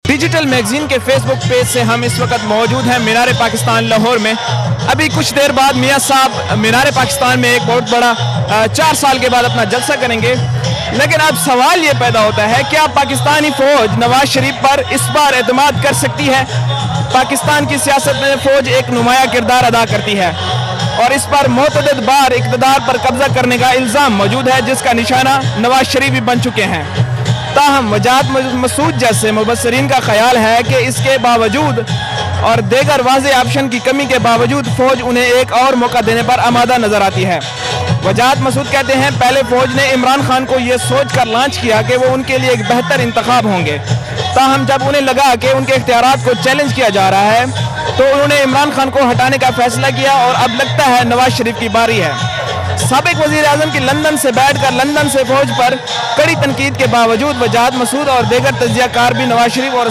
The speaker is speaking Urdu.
ڈیجیٹل میگزین کے فیس بک پیج سے ہم اس وقت موجود ہیں مینار پاکستان لاہور میں. ابھی کچھ دیر بعد میاں صاحب مینار پاکستان میں ایک بہت بڑا 4 سال کے بعد اپنا جلسہ کریں گے. لیکن اب سوال یہ پیدا ہوتا ہے کیا پاکستانی فوج نواز شریف پر اس بار اعتماد کر سکتی ہے؟ پاکستان کی سیاست میں فوج ایک نمایاں کردار ادا کرتی ہے اور اس پر متعدد بار اقتدار پر قبضہ کرنے کا الزام موجود ہے جس کا نشانہ نواز شریف بھی بن چکے ہیں. تاہم وجاہت مسعود جیسے مبصرین کا خیال ہے کہ اس کے باوجود اور دیگر واضح آپشن کی کمی کے باوجود فوج انہیں ایک اور موقع دینے پر آمادہ نظر آتی ہے. وجاہت مسعود کہتے ہیں پہلے فوج نے عمران خان کو یہ سوچ کر لانچ کیا کہ وہ ان کے لیے ایک بہتر انتخاب ہوں گے. تاہم جب انہیں لگا کہ ان کے اختیارات کو چیلنج کیا جا رہا ہے تو انہوں نے عمران خان کو ہٹانے کا فیصلہ کیا اور اب لگتا ہے نواز شریف کی باری ہے. سابق وزیر اعظم کی لندن سے بیٹھ کر لندن سے فوج پر کڑی تنقید کے باوجود وجاہت مسعود اور دیگر تجزیہ کار بھی نواز شریف اور